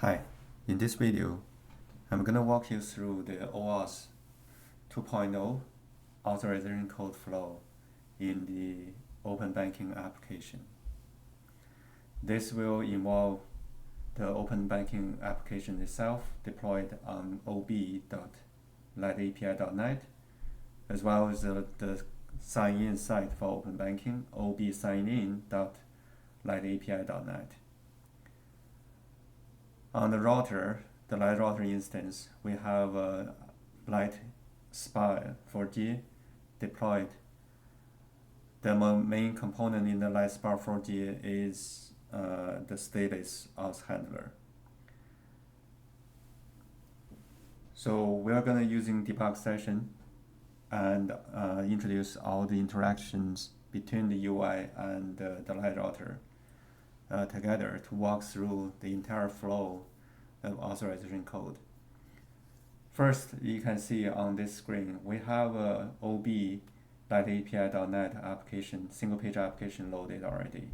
Hi, in this video, I'm going to walk you through the OAuth 2.0 authorization code flow in the open banking application. This will involve the open banking application itself deployed on ob.lightAPI.net, as well as the sign-in site for open banking, obsignin.lightAPI.net. On the router, the Light router instance, we have a Light SPA 4G deployed. The main component in the Light SPA 4G is the StatelessAuthHandler. So we are going to using debug session and introduce all the interactions between the UI and the Light router together to walk through the entire flow of authorization code. First, you can see on this screen, we have a ob.lightAPI.net application, single page application loaded already.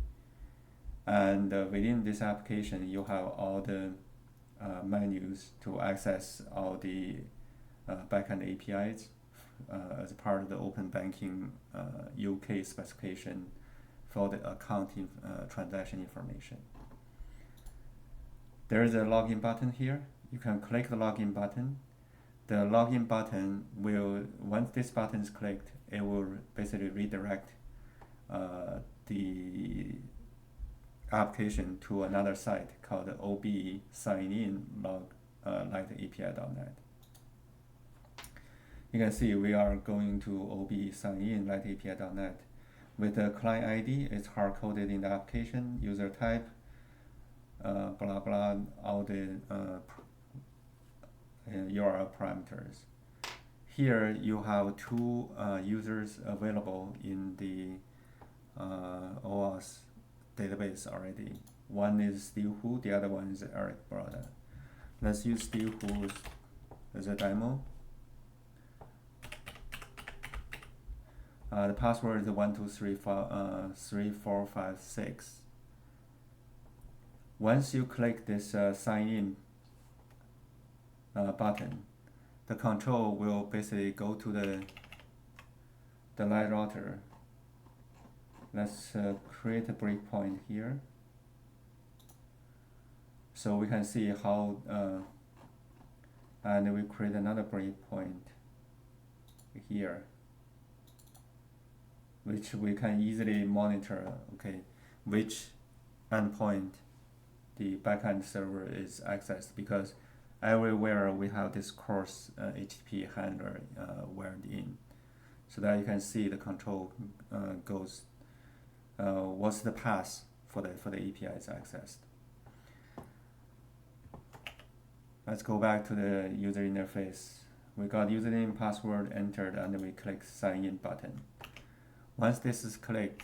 And within this application, you have all the menus to access all the backend APIs as part of the open banking UK specification for the account transaction information. There is a login button here. You can click the login button. The login button will, once this button is clicked, it will basically redirect the application to another site called ob.signin.lightAPI.net. You can see we are going to ob.signin.lightAPI.net. With the client ID, it's hard-coded in the application, user type, blah blah, all the URL parameters. Here you have two users available in the OAuth database already. One is Steve Hu, the other one is Eric Brada. Let's use Steve Hu as a demo. The password is 123456. Once you click this sign in button, the control will basically go to the Light router. Let's create a breakpoint here, so we can see how, and we create another breakpoint here, which we can easily monitor, okay, which endpoint the backend server is accessed, because everywhere we have this coarse HTTP handler wired in, so that you can see the control goes, what's the path for the APIs accessed. Let's go back to the user interface. We got username, password entered, and then we click sign in button. Once this is clicked,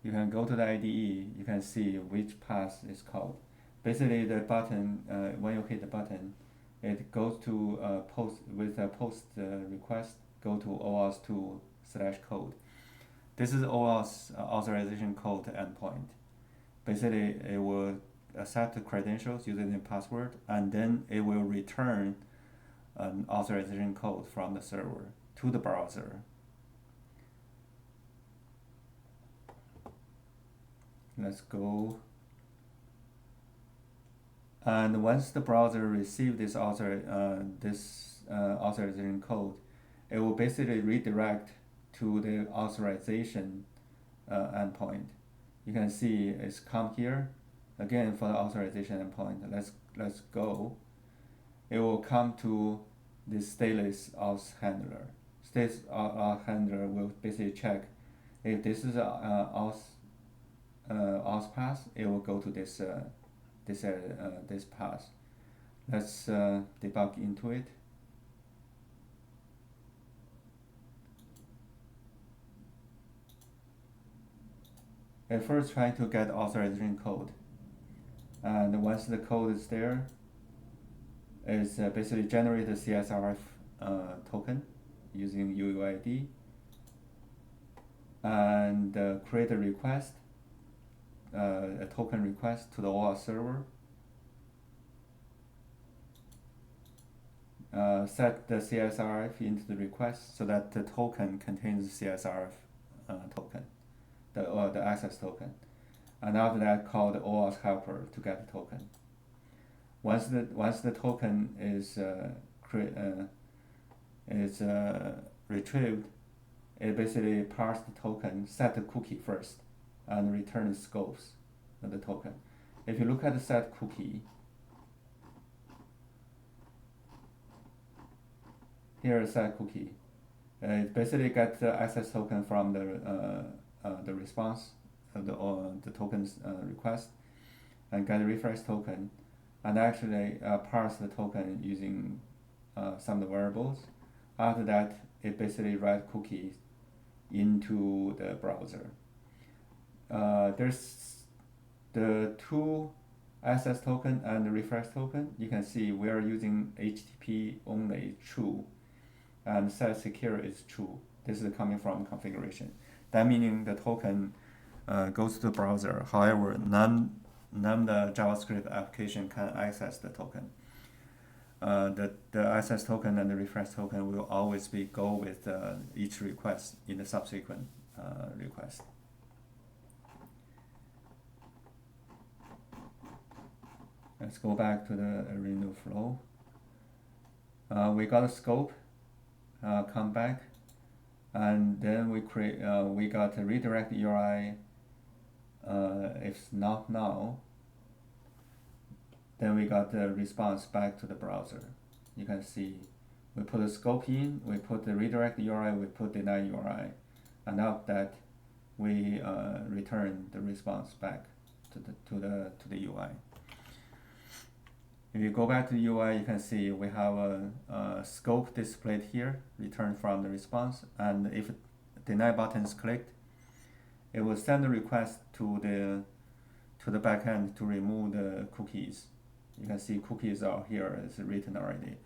you can go to the IDE, you can see which path is called. Basically the button, when you hit the button, it goes to post, with a post request, go to OAuth2/code. This is OAuth authorization code endpoint. Basically it will accept the credentials, username, password, and then it will return an authorization code from the server to the browser. Let's go. And once the browser receives this authorization code, it will basically redirect to the authorization endpoint. You can see it's come here again for the authorization endpoint. Let's go. It will come to the StatelessAuthHandler. StatelessAuthHandler will basically check if this is a auth path. It will go to this this path. Let's debug into it. At first, try to get authorization code, and once the code is there, it's basically generate a CSRF token using UUID, and create a request, a token request to the OAuth server, set the CSRF into the request so that the token contains CSRF token, the access token, and after that call the OAuth helper to get the token. Once the token is retrieved, it basically parse the token, set the cookie first, and return the scopes of the token. If you look at the set cookie, here is set cookie. It basically gets the access token from the response of the token's request, and get a refresh token, and actually parse the token using some of the variables. After that, it basically writes cookies into the browser. There's the two access token and the refresh token. You can see we are using HTTP only true, and set secure is true. This is coming from configuration. That meaning the token goes to the browser. However, none the JavaScript application can access the token. The access token and the refresh token will always go with each request in the subsequent request. Let's go back to the Arena flow. We got a scope, come back, and then we got a redirect URI. If not now, then we got the response back to the browser. You can see we put the scope in, we put the redirect URI, we put deny URI, and after that we return the response back to the UI. If you go back to the UI, you can see we have a scope displayed here, returned from the response, and if deny button is clicked, it will send a request to the backend to remove the cookies. You can see cookies are here, it's written already.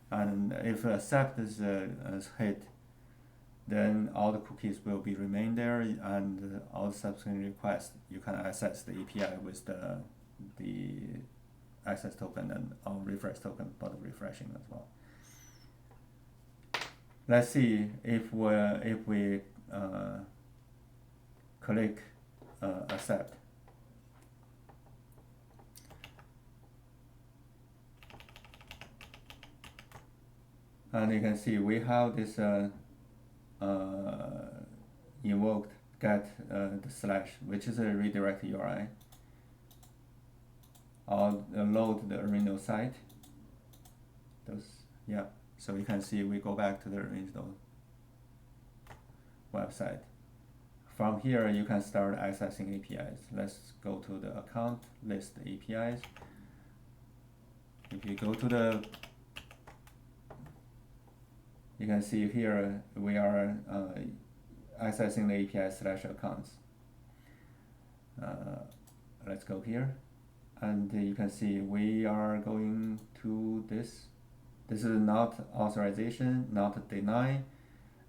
And if accept is hit, then all the cookies will be remain there, and all the subsequent requests you can access the API with the access token and refresh token, but refreshing as well. Let's see if we click accept. And you can see we have this invoked get the slash, which is a redirect URI. I'll load the original site. So you can see we go back to the original website. From here, you can start accessing APIs. Let's go to the account, list the APIs. If you go to you can see here we are accessing the API /accounts. Let's go here, and you can see we are going to this. This is not authorization, not deny,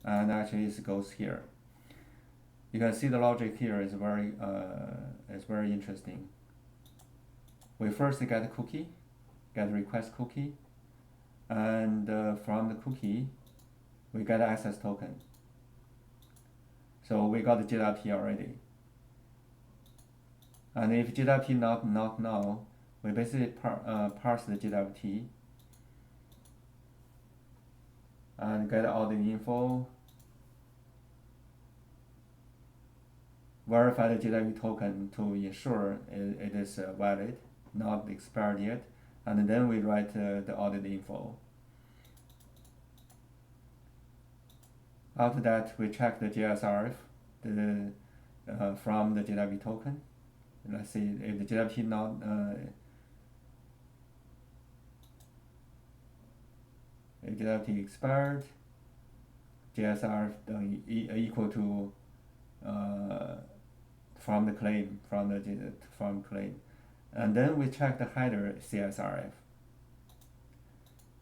and actually it goes here. You can see the logic here is very interesting. We first get a cookie, get a request cookie, and from the cookie we get an access token. So we got the JWT already. And if JWT not now, we basically parse the JWT and get all the info, verify the JWT token to ensure it is valid, not expired yet, and then we write the audit info. After that, we check the JSRF from the JWT token. Let's see if the JWT not if JWT expired, JSRF equal to from the claim, from claim, and then we check the header CSRF.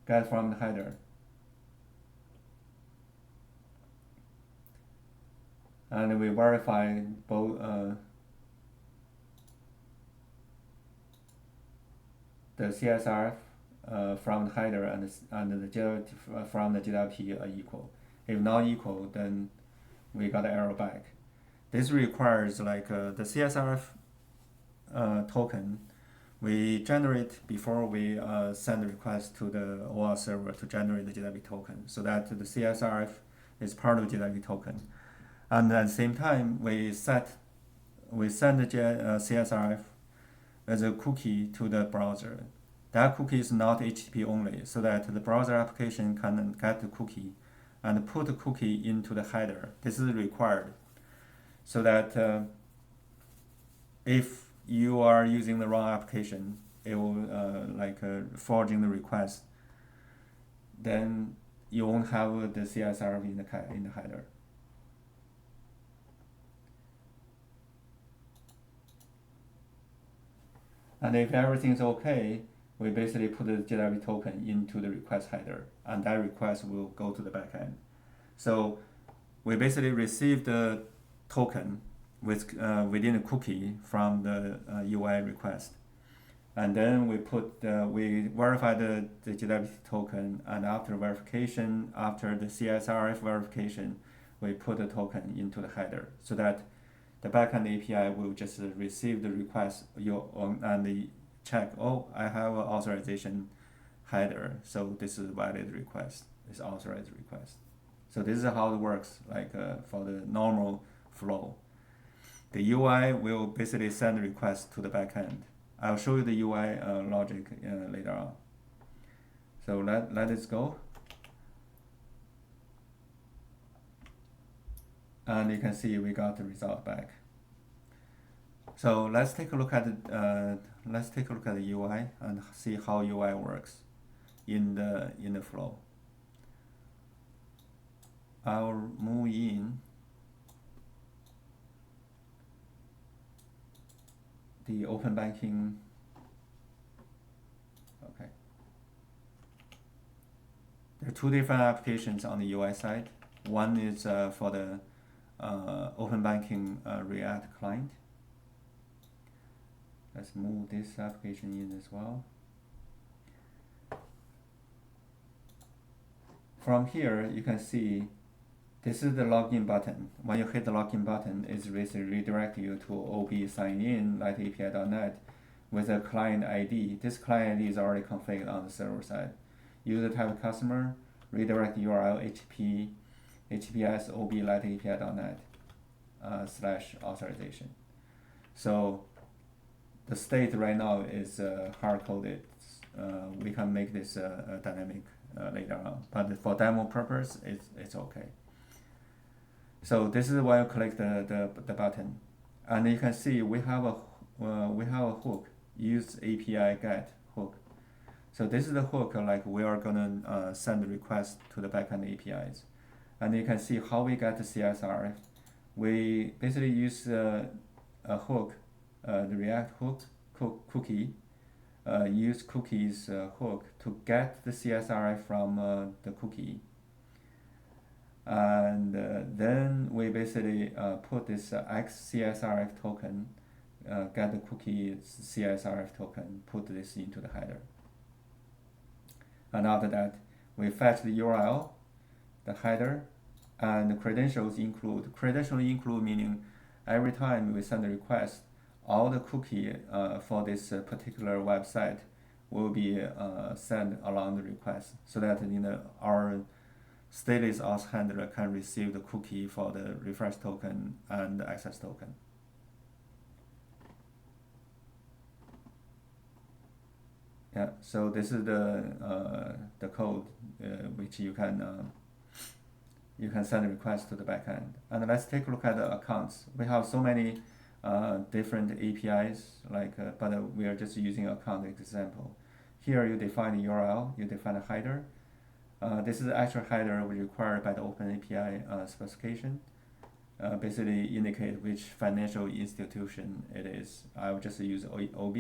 Get from the header. And we verify both the CSRF from the header and the JWT from the JWT are equal. If not equal, then we got an error back. This requires like the CSRF token we generate before we send the request to the OAuth server to generate the JWT token, so that the CSRF is part of the JWT token. And at the same time, we send the CSRF as a cookie to the browser. That cookie is not HTTP only, so that the browser application can get the cookie and put the cookie into the header. This is required, so that if you are using the wrong application, it will forging the request, then you won't have the CSRF in the header. And if everything is okay, we basically put the JWT token into the request header, and that request will go to the backend. So we basically receive the token within a cookie from the UI request, and then we verify the JWT token, and after verification, after the CSRF verification, we put the token into the header, so that the backend API will just receive the request and check, oh, I have an authorization header, so this is a valid request, it's authorized request. So this is how it works, for the normal flow. The UI will basically send the request to the backend. I'll show you the UI logic later on. So let it go. And you can see we got the result back. So let's take a look at the UI and see how UI works in the flow. I'll move in the open banking. Okay. There are two different applications on the UI side. One is for the open banking React client. Let's move this application in as well. From here, you can see this is the login button. When you hit the login button, it's basically redirect you to OB sign in lightAPI.net with a client ID. This client ID is already configured on the server side. User type customer, redirect URL https ob lightAPI.net /authorization. So the state right now is hard-coded. We can make this dynamic later on, but for demo purpose, it's okay. So this is when you click the button, and you can see we have a hook, use API get hook. So this is the hook, we are gonna send the request to the backend APIs, and you can see how we get the CSRF. We basically use a hook, the React hook cookie, use cookies hook to get the CSRF from the cookie. And then we basically put this XCSRF token, get the cookie CSRF token, put this into the header. And after that, we fetch the URL, the header, and the credentials include. Credentials include meaning every time we send a request, all the cookie for this particular website will be sent along the request, so that our StatelessAuthHandler can receive the cookie for the refresh token and the access token. Yeah, so this is the code which you can send a request to the backend. And let's take a look at the accounts. We have so many different APIs, but we are just using account example. Here you define the URL, you define a header. This is the actual header required by the OpenAPI specification. Basically indicate which financial institution it is. I will just use OB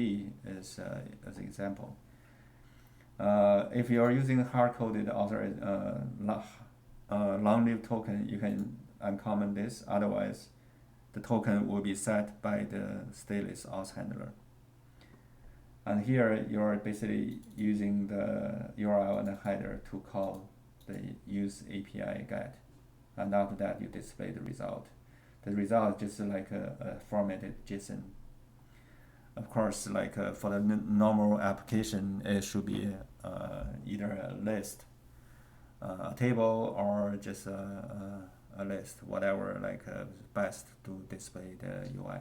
as an example. If you are using hard-coded long-lived token, you can uncomment this. Otherwise, the token will be set by the StatelessAuthHandler. And here you're basically using the URL and the header to call the use API get, and after that you display the result. The result is just like a formatted JSON. Of course, like for the normal application, it should be either a list, a table, or just a list, whatever like best to display the UI.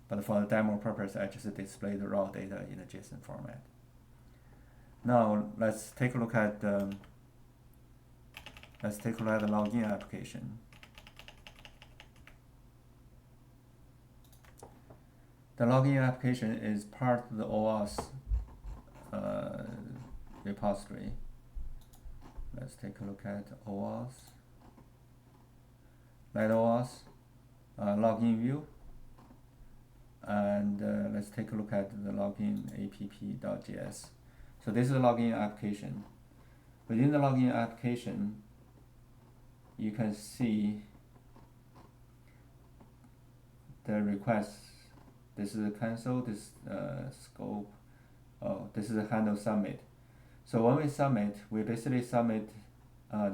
But for the demo purpose, I just display the raw data in a JSON format. Now let's take a look at the login application. The login application is part of the OAuth repository. Let's take a look at OAuth. Let OAuth login view. And let's take a look at the login app.js. So this is the login application. Within the login application, you can see the requests. This is a cancel, this scope. Oh, this is a handle submit. So when we submit, we basically submit the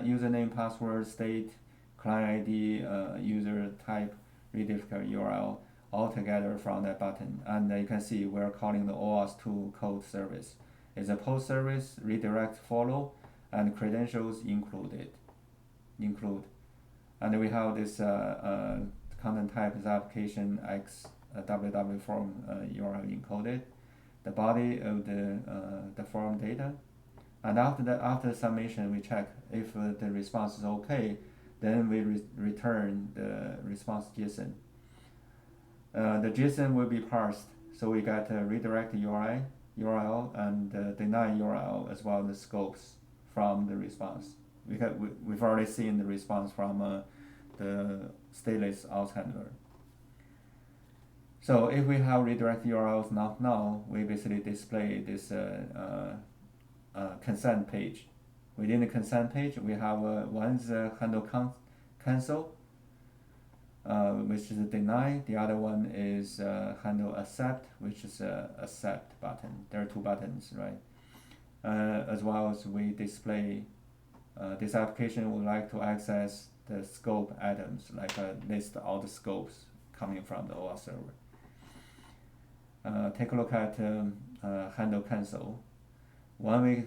username, password, state, client ID, user type, redirected URL, all together from that button. And you can see we're calling the OAuth 2 code service. It's a post service, redirect, follow, and credentials include. And we have this content type is application x www form URL encoded, the body of the form data, and after submission we check if the response is okay, then we return the response JSON. The JSON will be parsed, so we got a redirect URL and deny URL as well as the scopes from the response. We've already seen the response from the StatelessAuthHandler. So if we have redirect URLs not now, we basically display this consent page. Within the consent page, we have one's handle cancel, which is a deny. The other one is handle accept, which is a accept button. There are two buttons, right? As well as we display this application would like to access the scope items, like list all the scopes coming from the OAuth server. Take a look at handle cancel. When we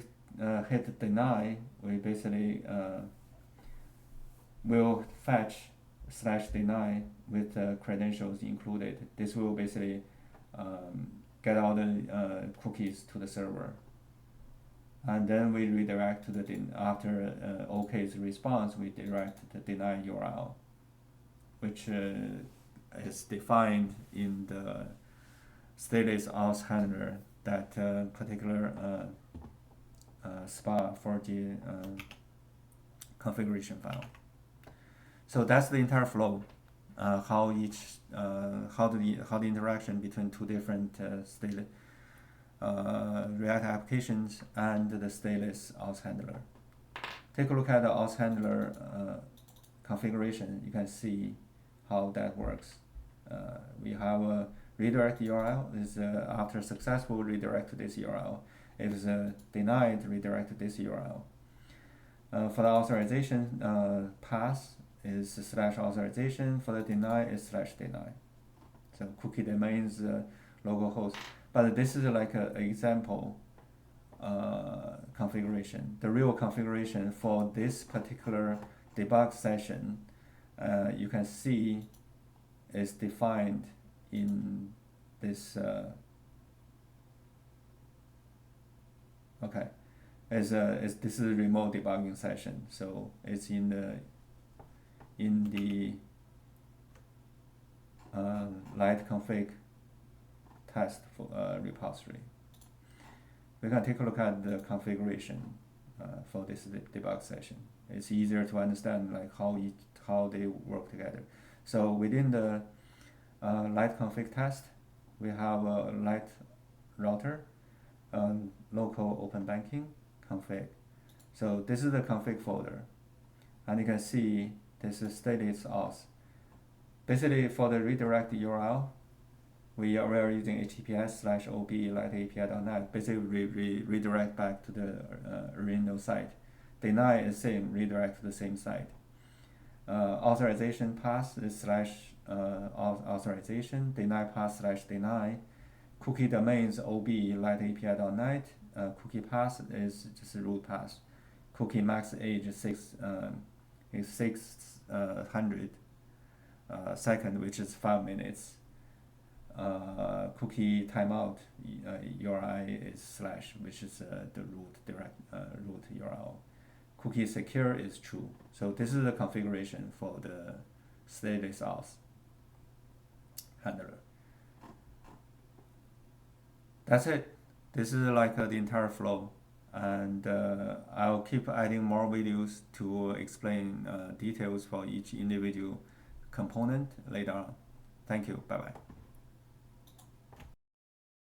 hit deny, we basically will fetch /deny with credentials included. This will basically get all the cookies to the server. And then we redirect to the after OK's response, we direct the deny URL, which is defined in the StatelessAuthHandler, that particular SPA4G configuration file. So that's the entire flow. How the interaction between two different React applications and the StatelessAuthHandler. Take a look at the AuthHandler configuration. You can see how that works. We have a redirect URL. Is after successful redirect to this URL. If it's denied, redirect to this URL. For the authorization path is /authorization. For the deny is /deny. So cookie domains localhost. But this is like an example configuration. The real configuration for this particular debug session, you can see, is defined in this. This is a remote debugging session, so it's in the light config test for, repository. We can take a look at the configuration for this debug session. It's easier to understand like how they work together. So within the light config test, we have a light router, local open banking config. So this is the config folder, and you can see this is StatelessAuth. Basically, for the redirect URL, we are using https://ob.let.api.net, basically redirect back to the original site. Deny is same, redirect to the same site. Authorization path is /authorization, deny path /deny. Cookie domain is ob.let.api.net. Cookie path is just a root path. Cookie max age is 600 second, which is 5 minutes. Cookie timeout URI is /, which is the root root URL. Cookie secure is true. So this is the configuration for the stateless auth handler. That's it. This is like the entire flow, and I'll keep adding more videos to explain details for each individual component later on. Thank you. Bye bye.